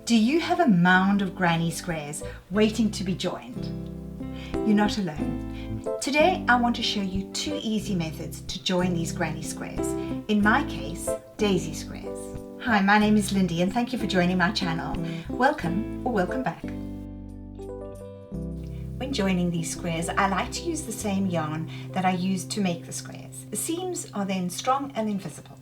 Do you have a mound of granny squares waiting to be joined? You're not alone. Today I want to show you 2 easy methods to join these granny squares. In my case, daisy squares. Hi, my name is Lindy and thank you for joining my channel. Welcome or welcome back. When joining these squares, I like to use the same yarn that I used to make the squares. The seams are then strong and invisible.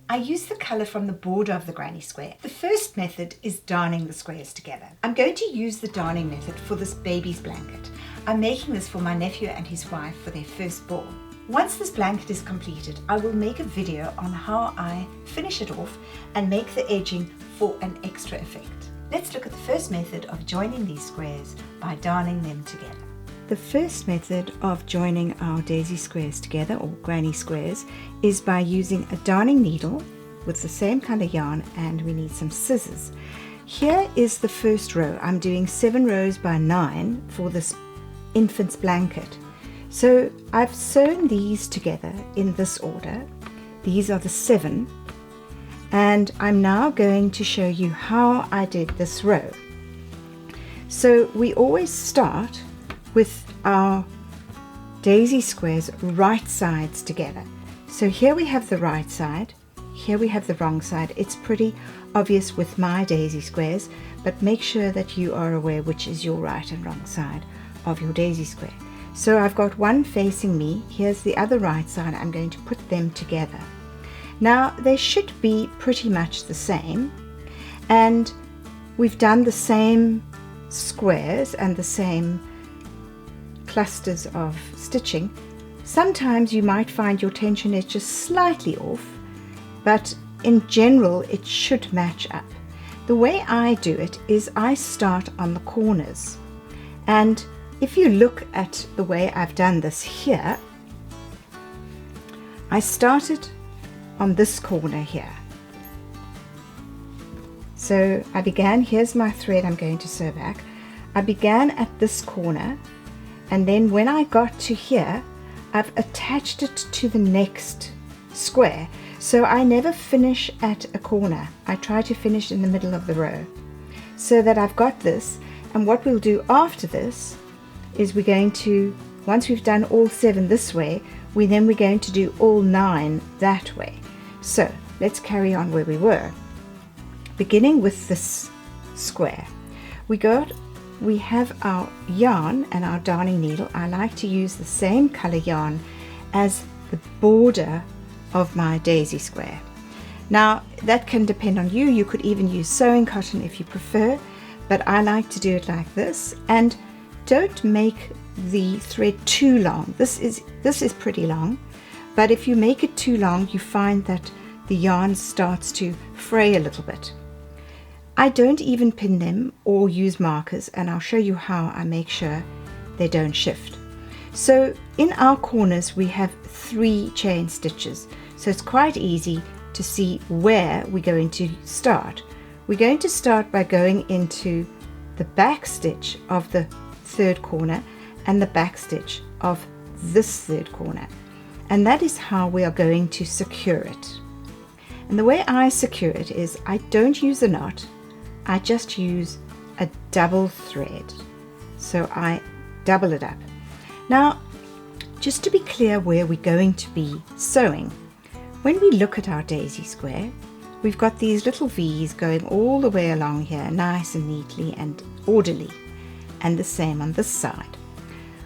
I use the colour from the border of the granny square. The first method is darning the squares together. I'm going to use the darning method for this baby's blanket. I'm making this for my nephew and his wife for their firstborn. Once this blanket is completed, I will make a video on how I finish it off and make the edging for an extra effect. Let's look at the first method of joining these squares by darning them together. The first method of joining our daisy squares together, or granny squares, is by using a darning needle with the same colour yarn, and we need some scissors. Here is the first row. I'm doing 7 rows by 9 for this infant's blanket. So I've sewn these together in this order. These are the 7, and I'm now going to show you how I did this row. So we always start with our daisy squares right sides together. So here we have the right side, here we have the wrong side. It's pretty obvious with my daisy squares, but make sure that you are aware which is your right and wrong side of your daisy square. So I've got one facing me, here's the other right side. I'm going to put them together. Now they should be pretty much the same, and we've done the same squares and the same clusters of stitching. Sometimes you might find your tension is just slightly off, but in general it should match up. The way I do it is I start on the corners, and if you look at the way I've done this here, I started on this corner here. So I began, here's my thread I'm going to sew back. I began at this corner, and then when I got to here, I've attached it to the next square. So I never finish at a corner. I try to finish in the middle of the row so that I've got this. And what we'll do after this is we're going to, once we've done all 7 this way, we're going to do all 9 that way. So let's carry on where we were. Beginning with this square, we have our yarn and our darning needle. I like to use the same color yarn as the border of my daisy square. Now that can depend on you. You could even use sewing cotton if you prefer, but I like to do it like this. And don't make the thread too long. This is pretty long, but if you make it too long, you find that the yarn starts to fray a little bit. I don't even pin them or use markers, and I'll show you how I make sure they don't shift. So in our corners we have 3 chain stitches, so it's quite easy to see where we're going to start. We're going to start by going into the back stitch of the 3rd corner and the back stitch of this 3rd corner, and that is how we are going to secure it. And the way I secure it is I don't use a knot, I just use a double thread. So I double it up. Now, just to be clear where we're going to be sewing, when we look at our daisy square, we've got these little V's going all the way along here, nice and neatly and orderly, and the same on this side.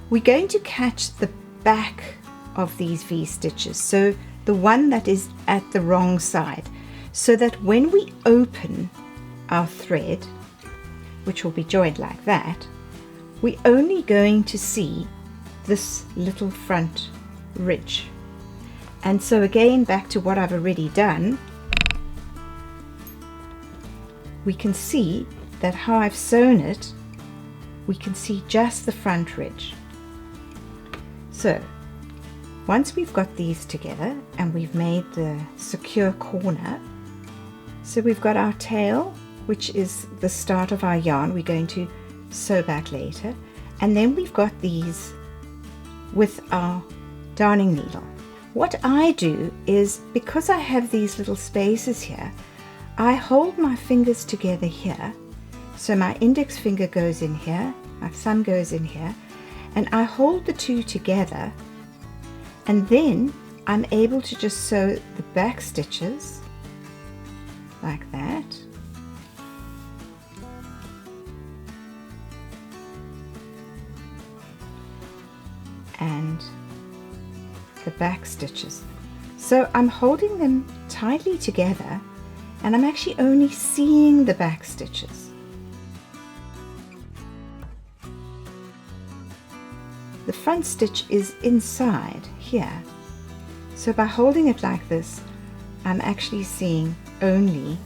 We're going to catch the back of these V stitches, so the one that is at the wrong side, so that when we open our thread, which will be joined like that, we're only going to see this little front ridge. And so again, back to what I've already done, we can see that how I've sewn it, we can see just the front ridge. So once we've got these together and we've made the secure corner, so we've got our tail, which is the start of our yarn we're going to sew back later, and then we've got these with our darning needle. What I do is, because I have these little spaces here, I hold my fingers together here So my index finger goes in here, my thumb goes in here, and I hold the two together, and then I'm able to just sew the back stitches like that. And the back stitches. So I'm holding them tightly together, and I'm actually only seeing the back stitches. The front stitch is inside here. So by holding it like this, I'm actually seeing only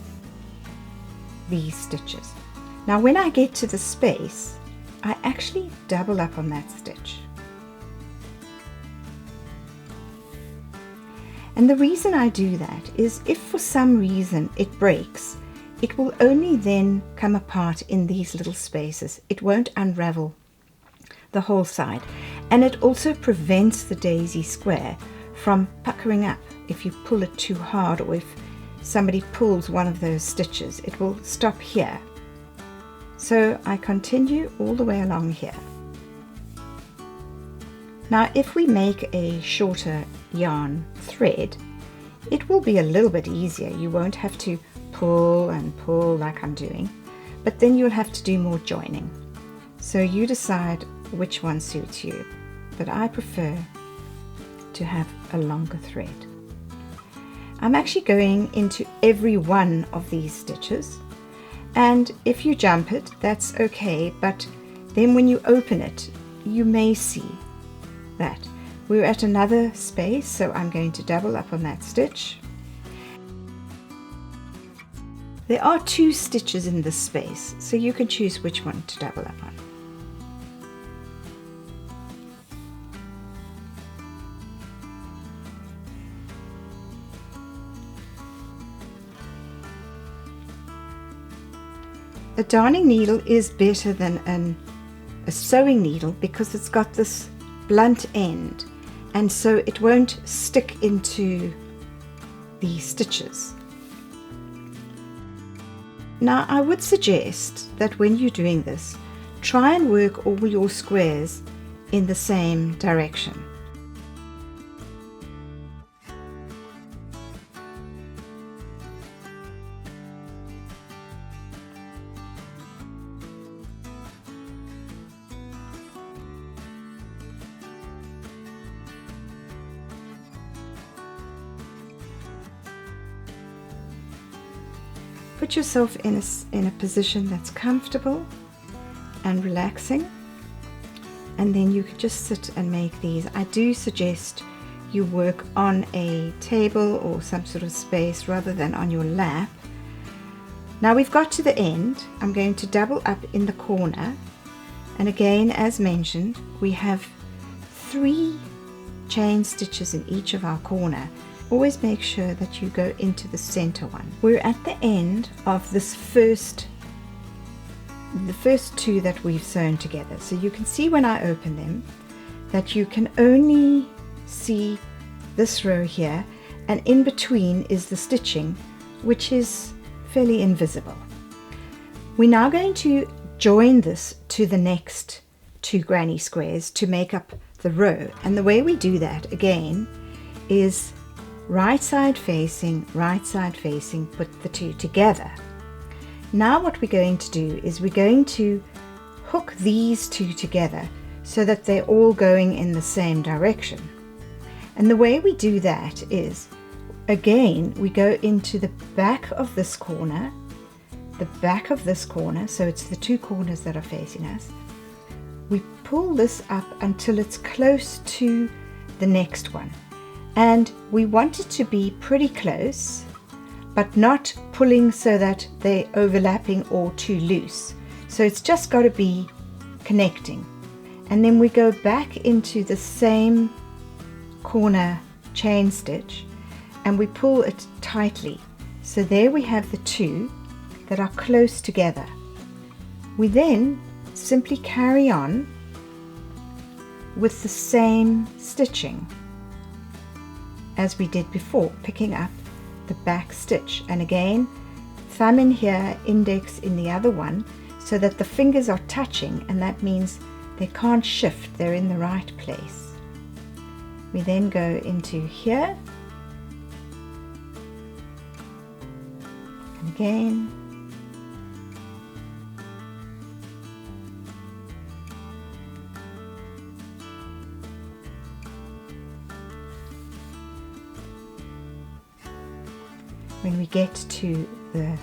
these stitches. Now when I get to the space, I actually double up on that stitch. And the reason I do that is if for some reason it breaks, it will only then come apart in these little spaces. It won't unravel the whole side. And it also prevents the daisy square from puckering up. If you pull it too hard, or if somebody pulls one of those stitches, it will stop here. So I continue all the way along here. Now if we make a shorter yarn thread, it will be a little bit easier. You won't have to pull and pull like I'm doing, but then you'll have to do more joining. So you decide which one suits you, but I prefer to have a longer thread. I'm actually going into every one of these stitches, and if you jump it, that's okay, but then when you open it, you may see that we're at another space, so I'm going to double up on that stitch. There are 2 stitches in this space, so you can choose which one to double up on. A darning needle is better than a sewing needle because it's got this blunt end, and so it won't stick into the stitches. Now I would suggest that when you're doing this, try and work all your squares in the same direction. Put yourself in a position that's comfortable and relaxing, and then you can just sit and make these. I do suggest you work on a table or some sort of space rather than on your lap. Now we've got to the end. I'm going to double up in the corner, and again, as mentioned, we have 3 chain stitches in each of our corner. Always make sure that you go into the center one. We're at the end of this the first 2 that we've sewn together. So you can see when I open them that you can only see this row here, and in between is the stitching, which is fairly invisible. We're now going to join this to the next 2 granny squares to make up the row, and the way we do that again is right side facing, put the 2 together. Now what we're going to do is we're going to hook these 2 together so that they're all going in the same direction. And the way we do that is, again, we go into the back of this corner, so it's the 2 corners that are facing us. We pull this up until it's close to the next one. And we want it to be pretty close, but not pulling so that they're overlapping or too loose. So it's just got to be connecting. And then we go back into the same corner chain stitch and we pull it tightly. So there we have the 2 that are close together. We then simply carry on with the same stitching as we did before, picking up the back stitch, and again thumb in here, index in the other one, so that the fingers are touching, and that means they can't shift, they're in the right place. We then go into here, and again, when we get to the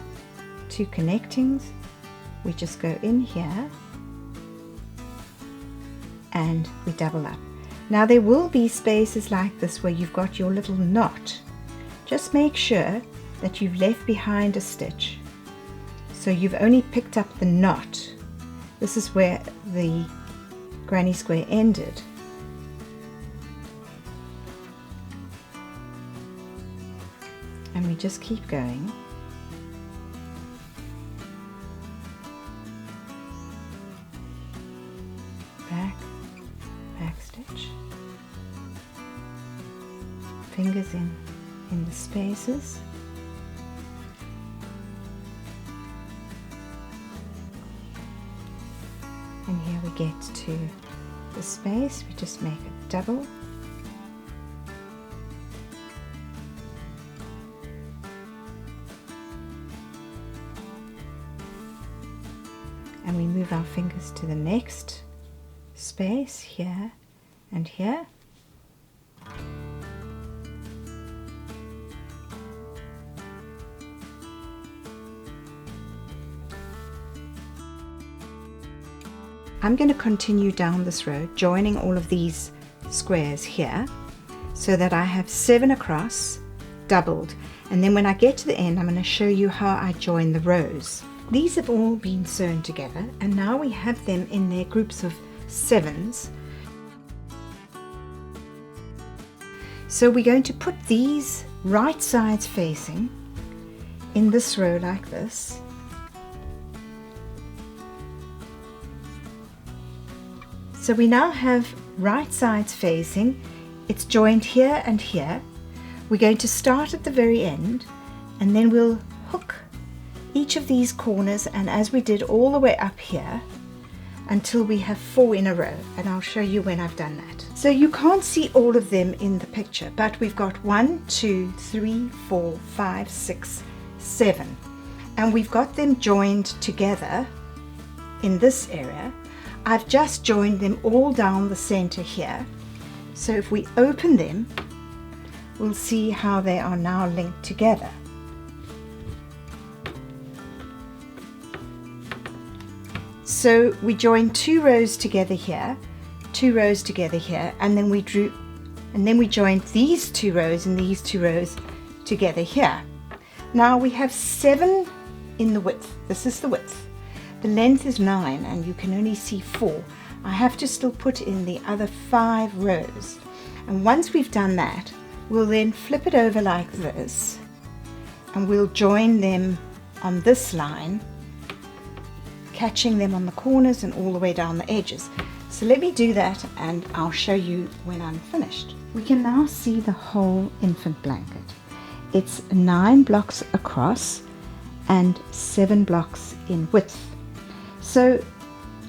two connectings, we just go in here and we double up. Now there will be spaces like this where you've got your little knot. Just make sure that you've left behind a stitch, so you've only picked up the knot. This is where the granny square ended. And we just keep going. Back stitch. Fingers in the spaces. And here we get to the space, we just make a double. And we move our fingers to the next space, here and here. I'm going to continue down this row, joining all of these squares here, so that I have 7 across, doubled, and then when I get to the end I'm going to show you how I join the rows. These have all been sewn together, and now we have them in their groups of 7s. So we're going to put these right sides facing in this row like this. So we now have right sides facing. It's joined here and here. We're going to start at the very end, and then we'll hook each of these corners, and as we did all the way up here until we have 4 in a row, and I'll show you when I've done that. So you can't see all of them in the picture, but we've got 1, 2, 3, 4, 5, 6, 7, and we've got them joined together in this area. I've just joined them all down the center here, so if we open them we'll see how they are now linked together. So we joined 2 rows together here, 2 rows together here, and then we joined these 2 rows and these 2 rows together here. Now we have 7 in the width. This is the width. The length is 9 and you can only see 4. I have to still put in the other 5 rows. And once we've done that, we'll then flip it over like this, and we'll join them on this line, catching them on the corners and all the way down the edges. So let me do that and I'll show you when I'm finished. We can now see the whole infant blanket. It's 9 blocks across and 7 blocks in width. So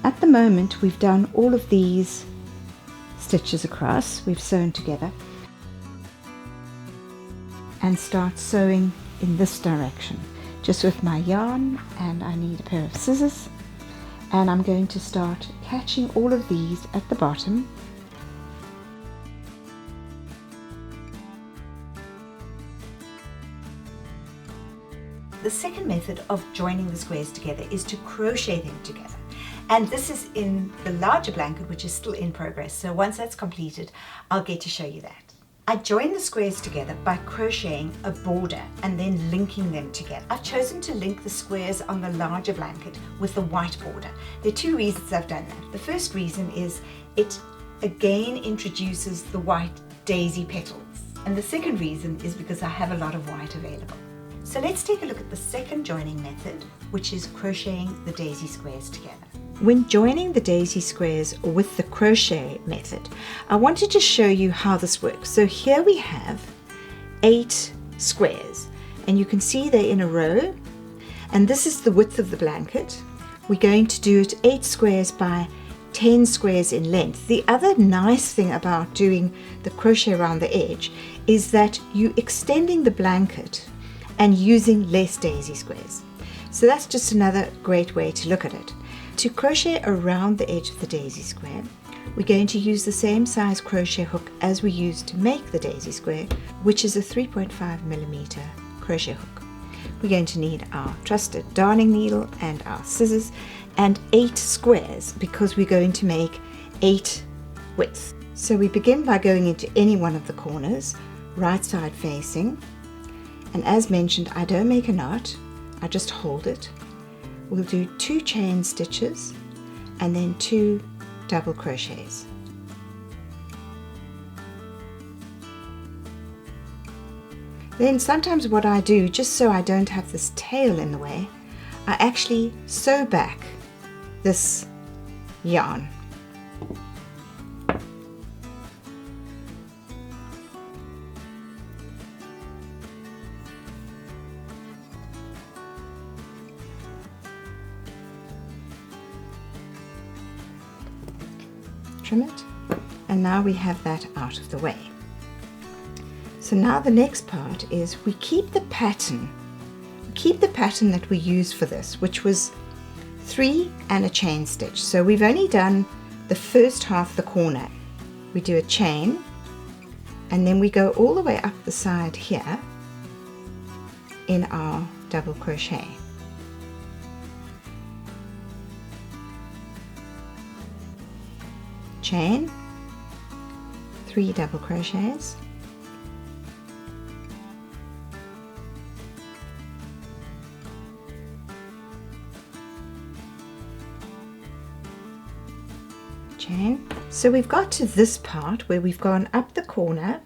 at the moment we've done all of these stitches across, we've sewn together, and start sewing in this direction just with my yarn, and I need a pair of scissors, and I'm going to start catching all of these at the bottom. The second method of joining the squares together is to crochet them together. And this is in the larger blanket, which is still in progress. So once that's completed, I'll get to show you that. I join the squares together by crocheting a border and then linking them together. I've chosen to link the squares on the larger blanket with the white border. There are 2 reasons I've done that. The first reason is it again introduces the white daisy petals. And the second reason is because I have a lot of white available. So let's take a look at the second joining method, which is crocheting the daisy squares together. When joining the daisy squares with the crochet method, I wanted to show you how this works. So here we have 8 squares, and you can see they're in a row, and this is the width of the blanket. we're going to do it 8 squares by 10 squares in length. The other nice thing about doing the crochet around the edge is that you're extending the blanket and using less daisy squares. So that's just another great way to look at it. To crochet around the edge of the daisy square, we're going to use the same size crochet hook as we used to make the daisy square, which is a 3.5mm crochet hook. We're going to need our trusted darning needle and our scissors and 8 squares because we're going to make 8 widths. So we begin by going into any one of the corners, right side facing, and as mentioned, I don't make a knot, I just hold it. We'll do 2 chain stitches and then 2 double crochets. Then sometimes what I do, just so I don't have this tail in the way, I actually sew back this yarn. Trim it, and now we have that out of the way. So now the next part is we keep the pattern. We keep the pattern that we used for this, which was 3 and a chain stitch. So we've only done the first half of the corner. We do a chain and then we go all the way up the side here in our double crochet. Chain, 3 double crochets, chain. So we've got to this part where we've gone up the corner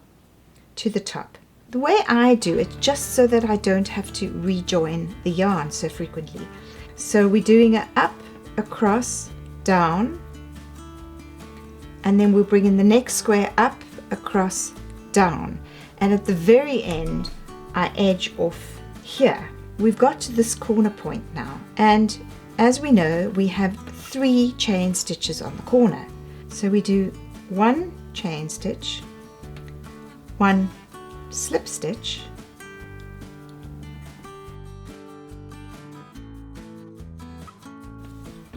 to the top. The way I do it, just so that I don't have to rejoin the yarn so frequently. So we're doing it up, across, down, and then we'll bring in the next square up, across, down, and at the very end I edge off here. We've got to this corner point now, and as we know, we have 3 chain stitches on the corner. So we do 1 chain stitch, 1 slip stitch,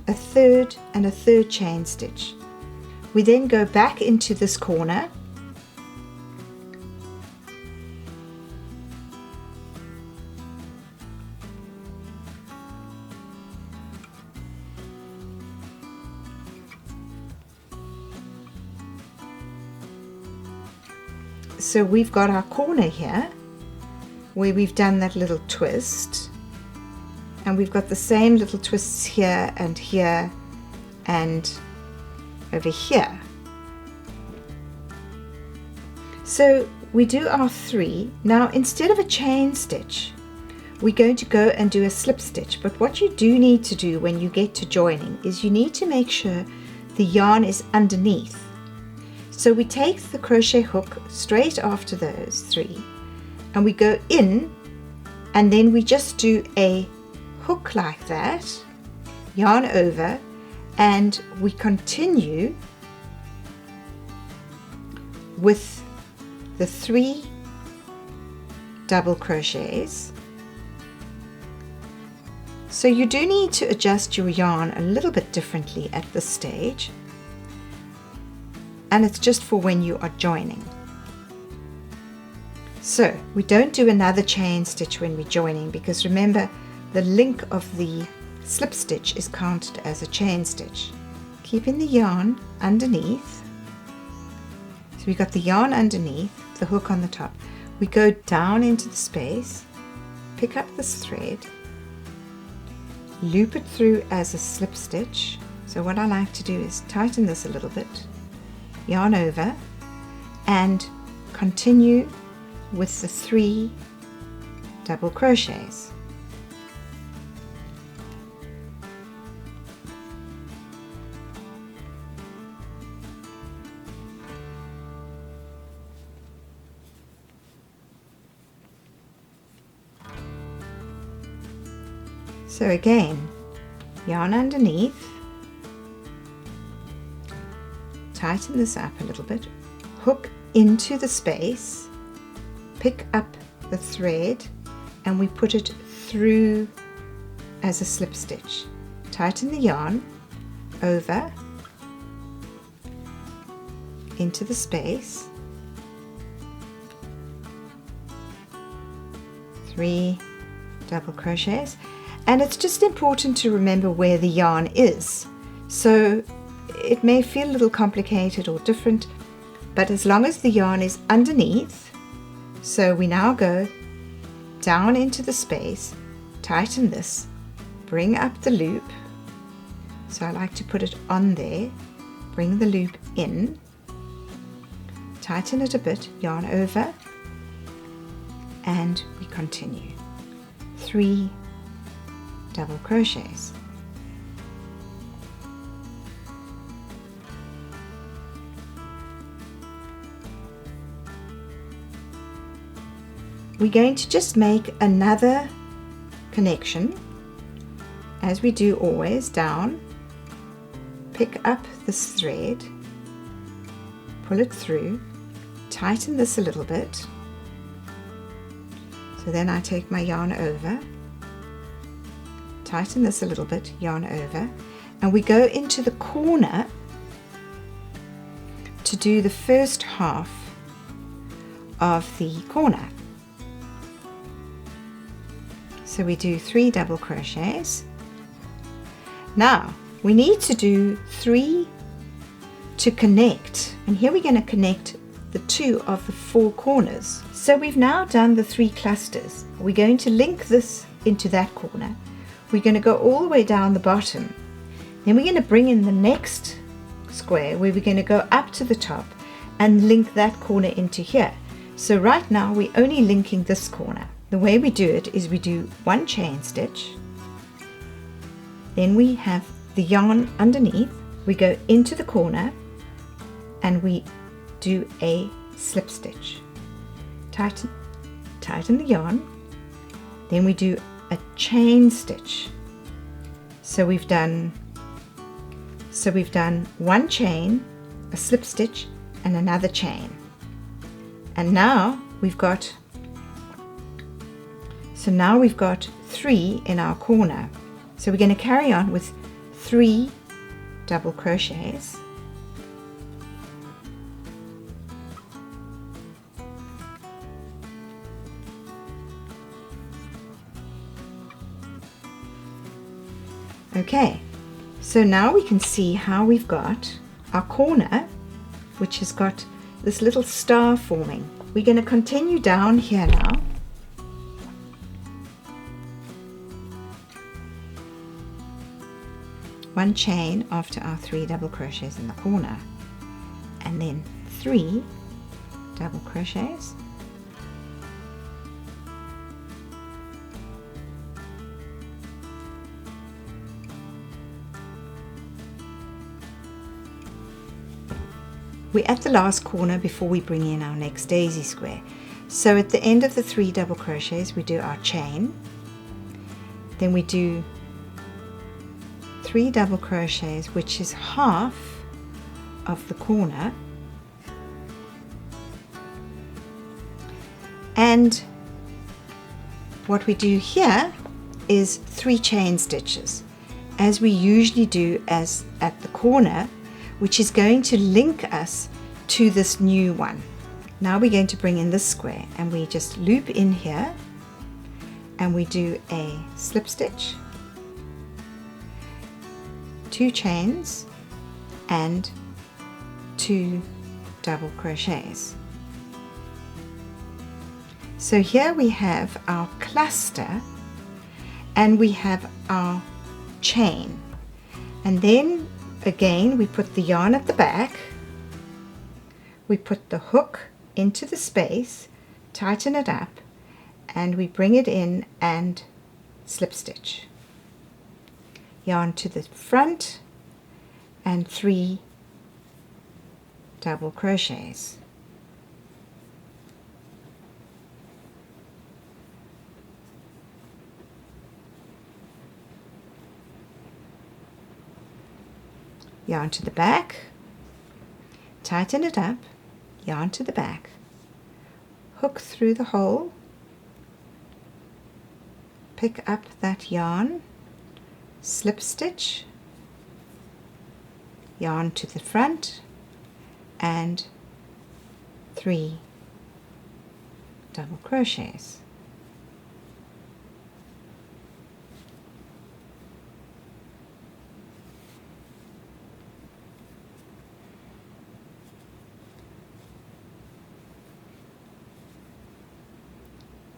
a third and a third chain stitch. We then go back into this corner so we've got our corner here where we've done that little twist, and we've got the same little twists here and over here. So we do our 3. Now instead of a chain stitch, we're going to go and do a slip stitch. But what you do need to do when you get to joining is you need to make sure the yarn is underneath. So we take the crochet hook straight after those 3 and we go in, and then we just do a hook like that, yarn over, and we continue with the 3 double crochets. So you do need to adjust your yarn a little bit differently at this stage, and it's just for when you are joining. So we don't do another chain stitch when we're joining, because remember, the link of the slip stitch is counted as a chain stitch. Keeping the yarn underneath. So we got the yarn underneath, the hook on the top. We go down into the space, pick up this thread, loop it through as a slip stitch. So what I like to do is tighten this a little bit, yarn over, and continue with the 3 double crochets. So again, yarn underneath, tighten this up a little bit, hook into the space, pick up the thread, and we put it through as a slip stitch. Tighten the yarn over into the space, 3 double crochets, and it's just important to remember where the yarn is. So it may feel a little complicated or different, but as long as the yarn is underneath, so we now go down into the space, tighten this, bring up the loop, so I like to put it on there, bring the loop in, tighten it a bit, yarn over, and we continue. 3 double crochets. We're going to just make another connection, as we do always, down, pick up this thread, pull it through, tighten this a little bit. So then I take my yarn over, tighten this a little bit, yarn over, and we go into the corner to do the first half of the corner. So we do 3 double crochets. Now we need to do 3 to connect, and here we're going to connect the 2 of the 4 corners. So we've now done the 3 clusters. We're going to link this into that corner. We're going to go all the way down the bottom. Then we're going to bring in the next square where we're going to go up to the top and link that corner into here. So right now we're only linking this corner. The way we do it is we do 1 chain stitch, then we have the yarn underneath, we go into the corner and we do a slip stitch. Tighten the yarn, then we do a chain stitch. So we've done 1 chain, a slip stitch, and another chain. And now we've got 3 in our corner. So we're going to carry on with 3 double crochets. Okay, so now we can see how we've got our corner, which has got this little star forming. We're going to continue down here now. One chain after our 3 double crochets in the corner, and then 3 double crochets, we're at the last corner before we bring in our next daisy square. So at the end of the 3 double crochets we do our chain, then we do 3 double crochets, which is half of the corner, and what we do here is 3 chain stitches, as we usually do as at the corner, which is going to link us to this new one. Now we're going to bring in this square and we just loop in here and we do a slip stitch, 2 chains and 2 double crochets. So here we have our cluster and we have our chain, and then again we put the yarn at the back, we put the hook into the space, tighten it up, and we bring it in and slip stitch. Yarn to the front and 3 double crochets. yarn to the back, tighten it up, yarn to the back, hook through the hole, pick up that yarn, slip stitch, yarn to the front, and 3 double crochets.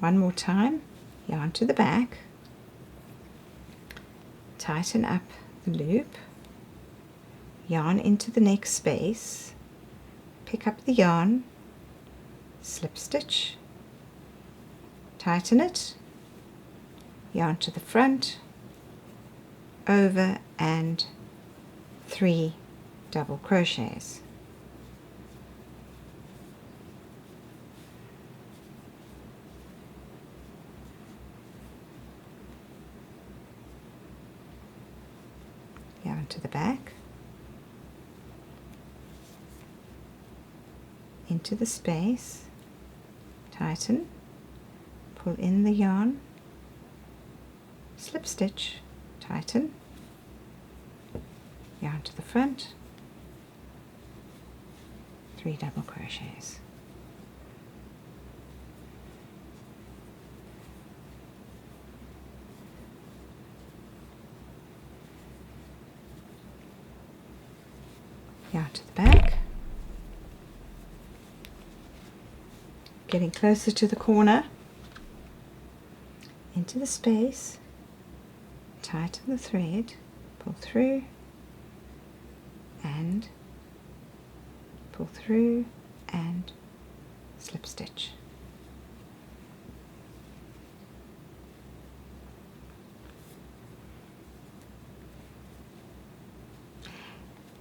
One more time, yarn to the back, tighten up the loop, yarn into the next space, pick up the yarn, slip stitch, tighten it, yarn to the front, over, and 3 double crochets. Yarn to the back, into the space, tighten, pull in the yarn, slip stitch, tighten, yarn to the front, 3 double crochets. Yarn to the back, getting closer to the corner, into the space, tighten the thread, pull through, and pull through, and slip stitch.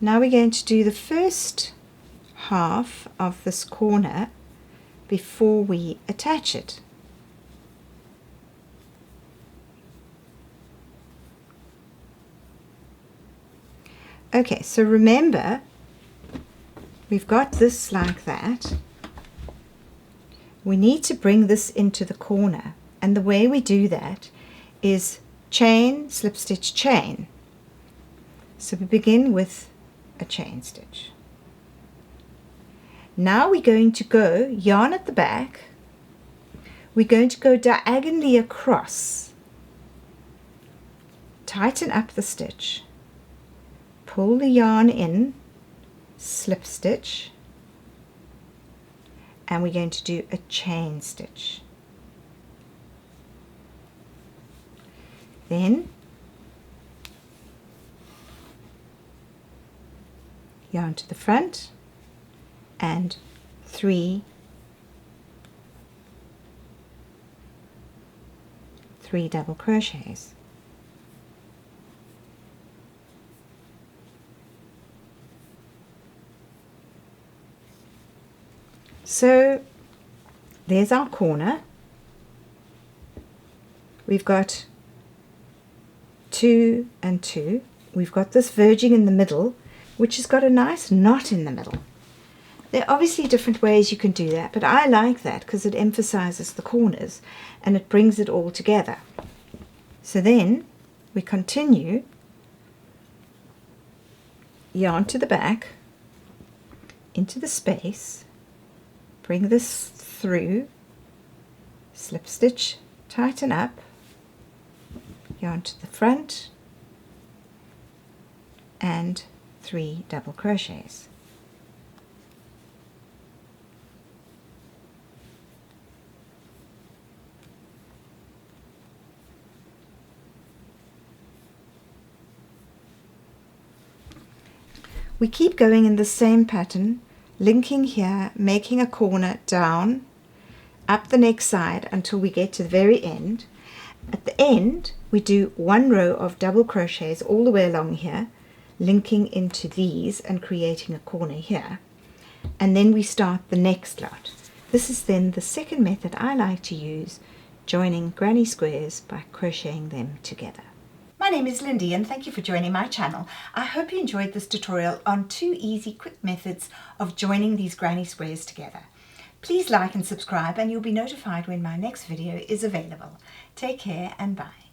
Now we're going to do the first half of this corner before we attach it. Okay, so remember, we've got this like that. We need to bring this into the corner, and the way we do that is chain, slip stitch, chain. So we begin with a chain stitch. Now we're going to go yarn at the back, we're going to go diagonally across, tighten up the stitch, pull the yarn in, slip stitch, and we're going to do a chain stitch. Then yarn to the front and 3 double crochets. So there's our corner. We've got 2 and 2. We've got this verging in the middle, which has got a nice knot in the middle. There are obviously different ways you can do that, but I like that because it emphasizes the corners and it brings it all together. So then we continue, yarn to the back, into the space, bring this through, slip stitch, tighten up, yarn to the front, and 3 double crochets. We keep going in the same pattern, linking here, making a corner down, up the next side until we get to the very end. At the end, we do 1 row of double crochets all the way along here, linking into these and creating a corner here. And then we start the next lot. This is then the second method I like to use, joining granny squares by crocheting them together. My name is Lindy and thank you for joining my channel. I hope you enjoyed this tutorial on 2 easy quick methods of joining these granny squares together. Please like and subscribe and you'll be notified when my next video is available. Take care and bye.